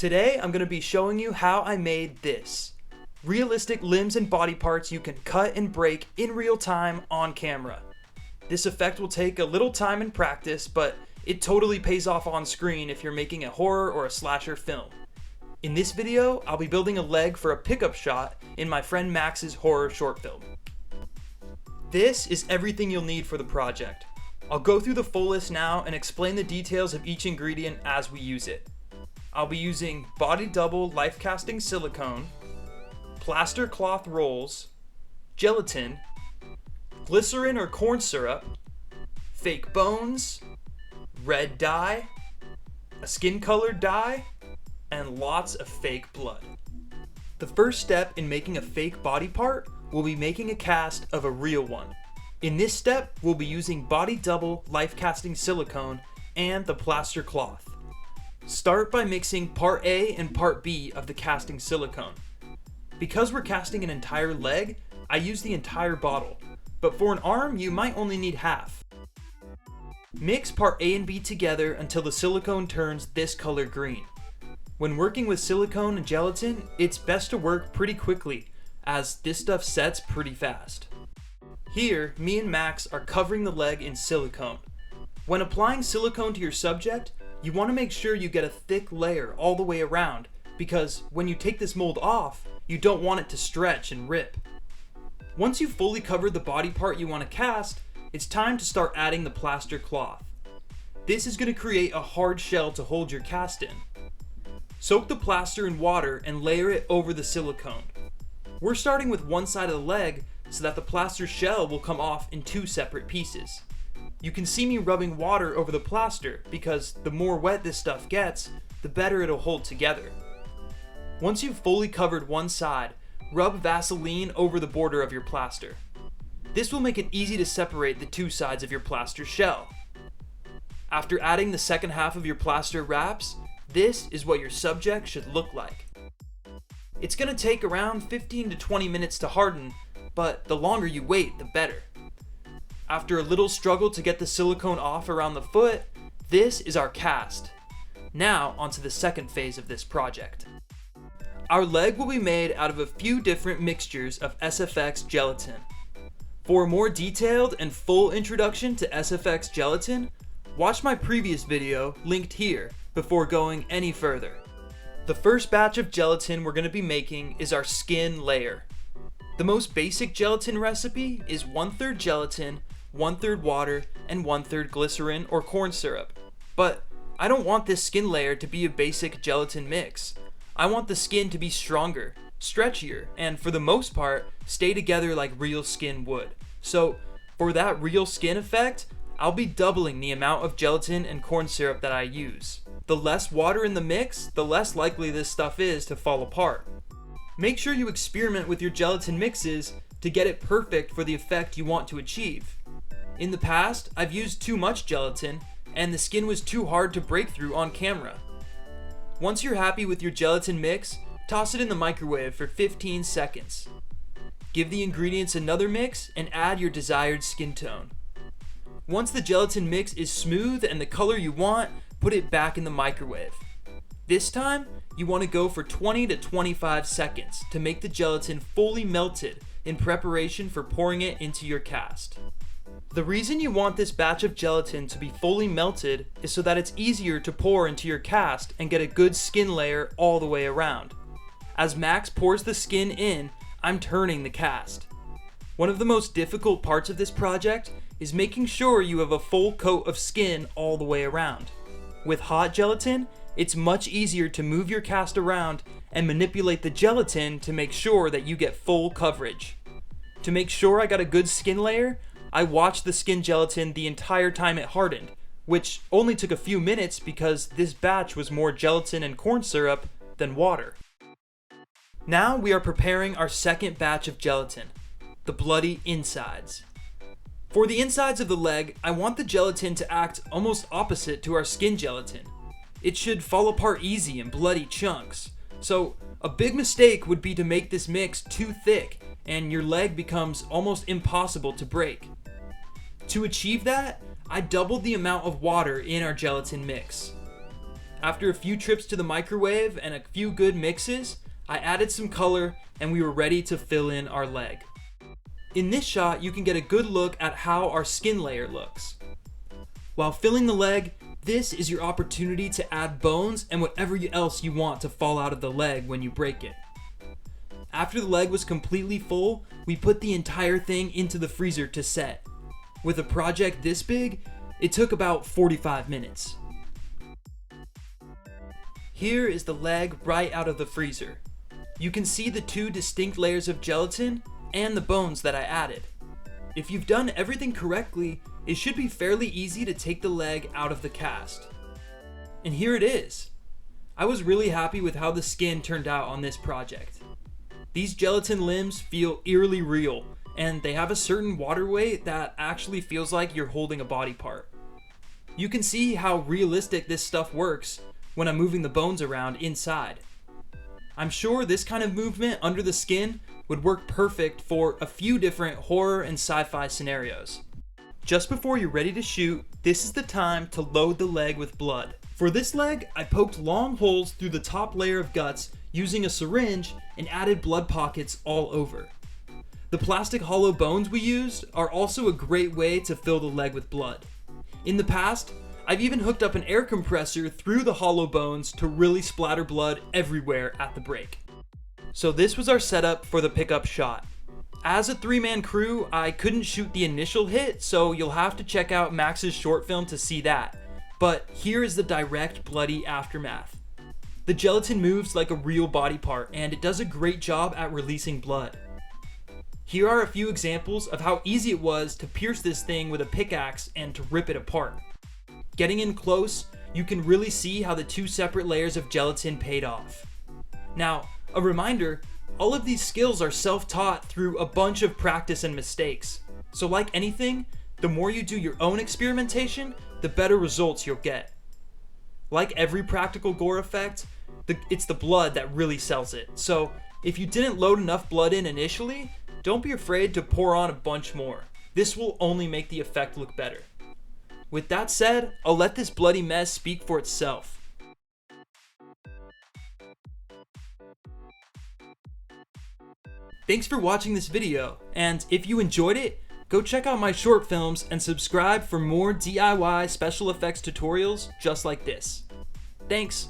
Today I'm going to be showing you how I made this. Realistic limbs and body parts you can cut and break in real time on camera. This effect will take a little time and practice, but it totally pays off on screen if you're making a horror or a slasher film. In this video, I'll be building a leg for a pickup shot in my friend Max's horror short film. This is everything you'll need for the project. I'll go through the full list now and explain the details of each ingredient as we use it. I'll be using body double life casting silicone, plaster cloth rolls, gelatin, glycerin or corn syrup, fake bones, red dye, a skin colored dye, and lots of fake blood. The first step in making a fake body part will be making a cast of a real one. In this step, we'll be using body double life casting silicone and the plaster cloth. Start by mixing part A and part B of the casting silicone. Because we're casting an entire leg, I use the entire bottle, but for an arm you might only need half. Mix part A and B together until the silicone turns this color green. When working with silicone and gelatin, it's best to work pretty quickly, as this stuff sets pretty fast. Here, me and Max are covering the leg in silicone. When applying silicone to your subject, you want to make sure you get a thick layer all the way around, because when you take this mold off, you don't want it to stretch and rip. Once you've fully covered the body part you want to cast, it's time to start adding the plaster cloth. This is going to create a hard shell to hold your cast in. Soak the plaster in water and layer it over the silicone. We're starting with one side of the leg so that the plaster shell will come off in two separate pieces. You can see me rubbing water over the plaster because the more wet this stuff gets, the better it'll hold together. Once you've fully covered one side, rub Vaseline over the border of your plaster. This will make it easy to separate the two sides of your plaster shell. After adding the second half of your plaster wraps, this is what your subject should look like. It's going to take around 15 to 20 minutes to harden, but the longer you wait, the better. After a little struggle to get the silicone off around the foot, this is our cast. Now onto the second phase of this project. Our leg will be made out of a few different mixtures of SFX gelatin. For a more detailed and full introduction to SFX gelatin, watch my previous video linked here before going any further. The first batch of gelatin we're going to be making is our skin layer. The most basic gelatin recipe is 1/3 gelatin, 1/3 water, and 1/3 glycerin or corn syrup. But I don't want this skin layer to be a basic gelatin mix. I want the skin to be stronger, stretchier, and for the most part, stay together like real skin would. So for that real skin effect, I'll be doubling the amount of gelatin and corn syrup that I use. The less water in the mix, the less likely this stuff is to fall apart. Make sure you experiment with your gelatin mixes to get it perfect for the effect you want to achieve. In the past, I've used too much gelatin, and the skin was too hard to break through on camera. Once you're happy with your gelatin mix, toss it in the microwave for 15 seconds. Give the ingredients another mix and add your desired skin tone. Once the gelatin mix is smooth and the color you want, put it back in the microwave. This time, you want to go for 20 to 25 seconds to make the gelatin fully melted in preparation for pouring it into your cast. The reason you want this batch of gelatin to be fully melted is so that it's easier to pour into your cast and get a good skin layer all the way around. As Max pours the skin in, I'm turning the cast. One of the most difficult parts of this project is making sure you have a full coat of skin all the way around. With hot gelatin, it's much easier to move your cast around and manipulate the gelatin to make sure that you get full coverage. To make sure I got a good skin layer, I watched the skin gelatin the entire time it hardened, which only took a few minutes because this batch was more gelatin and corn syrup than water. Now we are preparing our second batch of gelatin, the bloody insides. For the insides of the leg, I want the gelatin to act almost opposite to our skin gelatin. It should fall apart easy in bloody chunks. So a big mistake would be to make this mix too thick and your leg becomes almost impossible to break. To achieve that, I doubled the amount of water in our gelatin mix. After a few trips to the microwave and a few good mixes, I added some color and we were ready to fill in our leg. In this shot, you can get a good look at how our skin layer looks. While filling the leg, this is your opportunity to add bones and whatever else you want to fall out of the leg when you break it. After the leg was completely full, we put the entire thing into the freezer to set. With a project this big, it took about 45 minutes. Here is the leg right out of the freezer. You can see the 2 distinct layers of gelatin and the bones that I added. If you've done everything correctly, it should be fairly easy to take the leg out of the cast. And here it is. I was really happy with how the skin turned out on this project. These gelatin limbs feel eerily real, and they have a certain water weight that actually feels like you're holding a body part. You can see how realistic this stuff works when I'm moving the bones around inside. I'm sure this kind of movement under the skin would work perfect for a few different horror and sci-fi scenarios. Just before you're ready to shoot, this is the time to load the leg with blood. For this leg, I poked long holes through the top layer of guts using a syringe and added blood pockets all over. The plastic hollow bones we used are also a great way to fill the leg with blood. In the past, I've even hooked up an air compressor through the hollow bones to really splatter blood everywhere at the break. So this was our setup for the pickup shot. As a 3-man crew, I couldn't shoot the initial hit, so you'll have to check out Max's short film to see that. But here is the direct bloody aftermath. The gelatin moves like a real body part, and it does a great job at releasing blood. Here are a few examples of how easy it was to pierce this thing with a pickaxe and to rip it apart. Getting in close, you can really see how the 2 separate layers of gelatin paid off. Now, a reminder, all of these skills are self-taught through a bunch of practice and mistakes. So like anything, the more you do your own experimentation, the better results you'll get. Like every practical gore effect, it's the blood that really sells it. So if you didn't load enough blood in initially, don't be afraid to pour on a bunch more. This will only make the effect look better. With that said, I'll let this bloody mess speak for itself. Thanks for watching this video, and if you enjoyed it, go check out my short films and subscribe for more DIY special effects tutorials just like this. Thanks!